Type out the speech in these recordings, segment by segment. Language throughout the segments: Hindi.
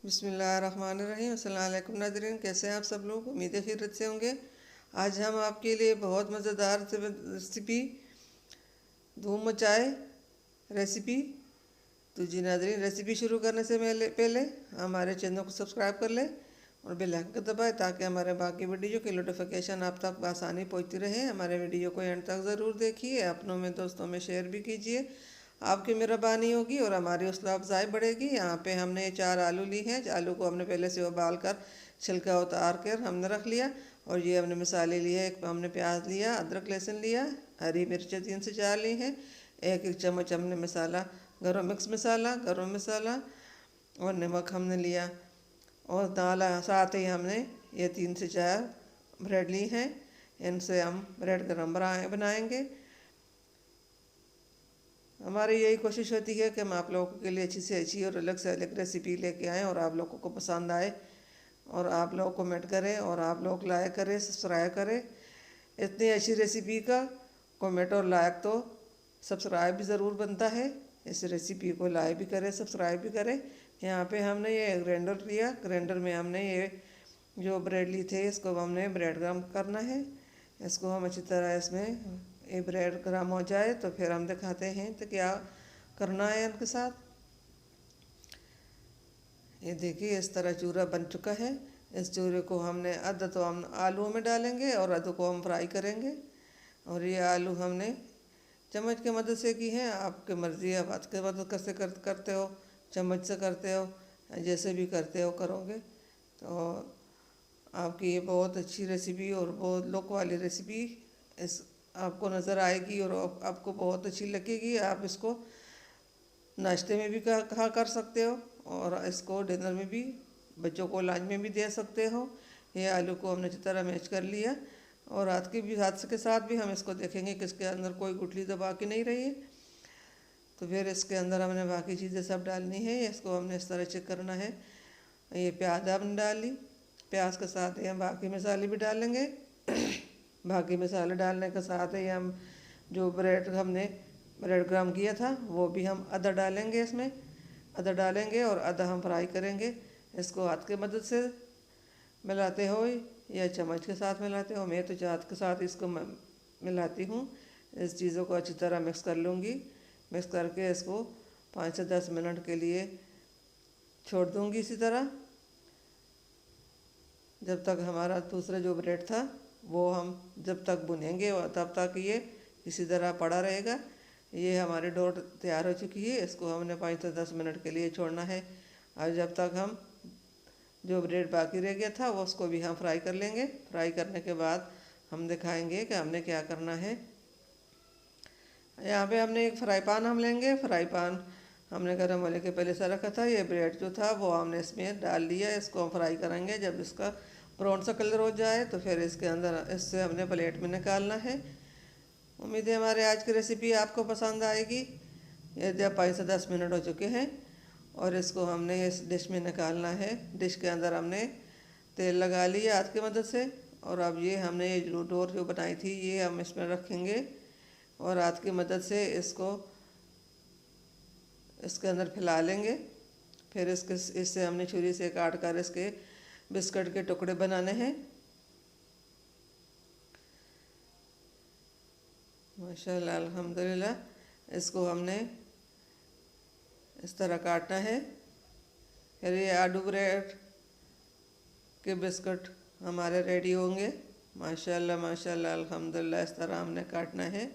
बिस्मिल्लाहिर्रहमानिर्रहीम। अस्सलाम वालेकुम नाज़रीन, कैसे हैं आप सब लोग? उम्मीद है खैरियत से होंगे। आज हम आपके लिए बहुत मज़ेदार रेसिपी धूम मचाए रेसिपी। तो जी नाज़रीन, रेसिपी शुरू करने से पहले हमारे चैनल को सब्सक्राइब कर लें और बेल आइकन को दबाएं ताकि हमारे बाकी वीडियो की नोटिफिकेशन आप तक आसानी पहुंचती रहे। हमारे वीडियो को एंड तक ज़रूर देखिए, अपनों में दोस्तों में शेयर भी कीजिए। आपकी मेहरबानी होगी और हमारी हौसला अफजाई बढ़ेगी। यहाँ पे हमने 4 आलू ली हैं। आलू को हमने पहले से उबाल कर छिलका उतार कर हमने रख लिया। और ये हमने मसाले लिए, एक हमने प्याज लिया, अदरक लहसुन लिया, हरी मिर्चें 3 से 4 ली हैं, एक चम्मच हमने मसाला मिक्स मसाला, गरम मसाला और नमक हमने लिया। और दाल साथ ही हमने ये 3 से 4 ब्रेड ली हैं। इनसे हम ब्रेड गरम बनाएंगे। हमारी यही कोशिश होती है कि हम आप लोगों के लिए अच्छी से अच्छी और अलग से अलग रेसिपी लेके आएँ और आप लोगों को पसंद आए और आप लोग कमेंट करें और आप लोग लाइक करें, सब्सक्राइब करें। इतनी अच्छी रेसिपी का कमेंट और लाइक तो सब्सक्राइब भी ज़रूर बनता है। इस रेसिपी को लाइक भी करें, सब्सक्राइब भी करें। यहाँ पे हमने ये ग्राइंडर लिया, ग्राइंडर में हमने ये जो ब्रेड ली थे इसको हमने ब्रेड गरम करना है। इसको हम अच्छी तरह इसमें ये ब्रेड गरम हो जाए तो फिर हम दिखाते हैं तो क्या करना है इनके साथ। ये देखिए इस तरह चूरा बन चुका है। इस चूरे को हमने आधा तो हम आलूओं में डालेंगे और आधे को हम फ्राई करेंगे। और ये आलू हमने चम्मच की मदद से की है, आपकी मर्ज़ी है, आप हाथ की मदद कैसे करते हो, चम्मच से करते हो, जैसे भी करते हो करोगे तो आपकी ये बहुत अच्छी रेसिपी और बहुत लुक वाली रेसिपी इस आपको नज़र आएगी और आपको बहुत अच्छी लगेगी। आप इसको नाश्ते में भी खा कर सकते हो और इसको डिनर में भी, बच्चों को लंच में भी दे सकते हो। ये आलू को हमने अच्छी तरह मैश कर लिया और हाथ के साथ भी हम इसको देखेंगे कि इसके अंदर कोई गुठली तो बाकी नहीं रही है। तो फिर इसके अंदर हमने बाकी चीज़ें सब डालनी है। इसको हमने इस तरह चेक करना है। ये प्याज हमने डाल ली, प्याज के साथ ही हम बाकी मसाले भी डालेंगे। बाकी मसाले डालने के साथ ही हम जो ब्रेड गरम किया था वो भी हम आधा डालेंगे, इसमें आधा डालेंगे और आधा हम फ्राई करेंगे। इसको हाथ की मदद से मिलाते हो या चम्मच के साथ मिलाते हो, मैं तो हाथ के साथ इसको मिलाती हूँ। इस चीज़ों को अच्छी तरह मिक्स कर लूँगी। मिक्स करके इसको 5 से 10 मिनट के लिए छोड़ दूँगी इसी तरह, जब तक हमारा दूसरा जो ब्रेड था वो हम जब तक भुनेंगे और तब तक ये इसी तरह पड़ा रहेगा। ये हमारी डो तैयार हो चुकी है। इसको हमने 5 से 10 मिनट के लिए छोड़ना है। और जब तक हम जो ब्रेड बाकी रह गया था वो उसको भी हम फ्राई कर लेंगे। फ्राई करने के बाद हम दिखाएंगे कि हमने क्या करना है। यहाँ पे हमने एक फ्राई पैन हम लेंगे। फ्राई पैन हमने गर्म होने के पहले से रखा था। ये ब्रेड जो था वो हमने इसमें डाल दिया। इसको हम फ्राई करेंगे। जब इसका ब्राउन सा कलर हो जाए तो फिर इसके अंदर इससे हमने प्लेट में निकालना है। उम्मीद है हमारे आज की रेसिपी आपको पसंद आएगी। ये जब 5 से 10 मिनट हो चुके हैं और इसको हमने इस डिश में निकालना है। डिश के अंदर हमने तेल लगा लिया हाथ की मदद से और अब ये हमने ये डोर जो बनाई थी ये हम इसमें रखेंगे और हाथ की मदद से इसको इसके अंदर फैला लेंगे। फिर इससे हमने छुरी से काट कर इसके बिस्किट के टुकड़े बनाने हैं। माशाल्लाह, अल्हम्दुलिल्लाह। इसको हमने इस तरह काटना है। फिर ये आलू ब्रेड के बिस्कुट हमारे रेडी होंगे। माशाल्लाह माशाल्लाह, अल्हम्दुलिल्लाह। इस तरह हमने काटना है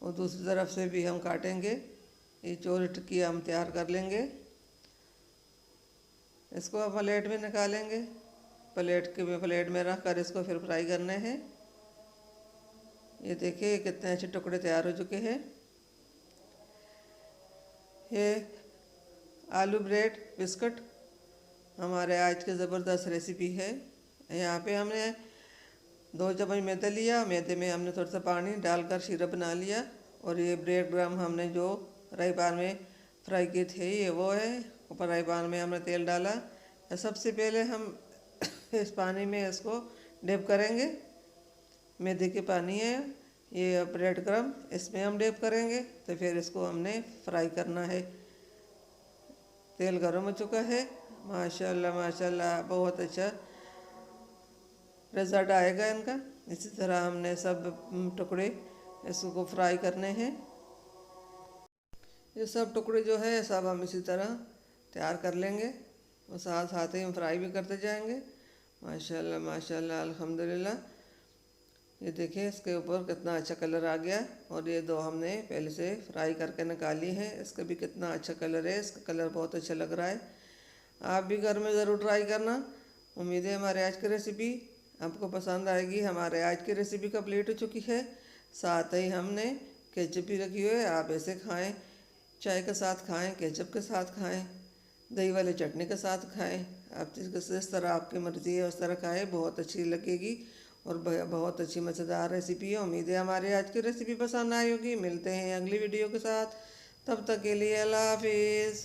और दूसरी तरफ से भी हम काटेंगे। ये चोरी टिक्की हम तैयार कर लेंगे। इसको हम प्लेट में निकालेंगे। प्लेट में रख कर इसको फिर फ्राई करने हैं। ये देखिए कितने अच्छे टुकड़े तैयार हो चुके हैं। ये आलू ब्रेड बिस्कुट हमारे आज की ज़बरदस्त रेसिपी है। यहाँ पे हमने 2 चम्मच मैदा लिया। मैदे में हमने थोड़ा सा पानी डालकर शीरा बना लिया और ये ब्रेड क्रम्ब हमने जो फ्राई पैन में फ्राई किए थे ये वो है। फ्राई पैन में हमने तेल डाला। सबसे पहले हम इस पानी में इसको डिप करेंगे। मैदे के पानी है ये ब्रेड क्रम्ब, इसमें हम डिप करेंगे तो फिर इसको हमने फ्राई करना है। तेल गर्म हो चुका है। माशाल्लाह माशाल्लाह बहुत अच्छा रिजल्ट आएगा इनका। इसी तरह हमने सब टुकड़े इसको फ्राई करने हैं। ये सब टुकड़े जो है सब हम इसी तरह तैयार कर लेंगे और साथ साथ ही हम फ्राई भी करते जाएंगे। माशाल्लाह माशाल्लाह अल्हम्दुलिल्लाह। ये देखिए इसके ऊपर कितना अच्छा कलर आ गया। और ये दो हमने पहले से फ्राई करके निकाली हैं, इसका भी कितना अच्छा कलर है, इसका कलर बहुत अच्छा लग रहा है। आप भी घर में ज़रूर ट्राई करना। उम्मीद है हमारे आज की रेसिपी आपको पसंद आएगी। हमारे आज की रेसिपी कंप्लीट हो चुकी है। साथ ही हमने केचप भी रखी हुई है, आप ऐसे खाएं, चाय के साथ खाएं, केचप के साथ खाएं, दही वाली चटनी के साथ खाएं। आप जिस तरह आपकी मर्ज़ी है उस तरह खाएं, बहुत अच्छी लगेगी और बहुत अच्छी मज़ेदार रेसिपी है। उम्मीद है हमारी आज की रेसिपी पसंद आई होगी। मिलते हैं अगली वीडियो के साथ, तब तक के लिए अल्लाह हाफिज़।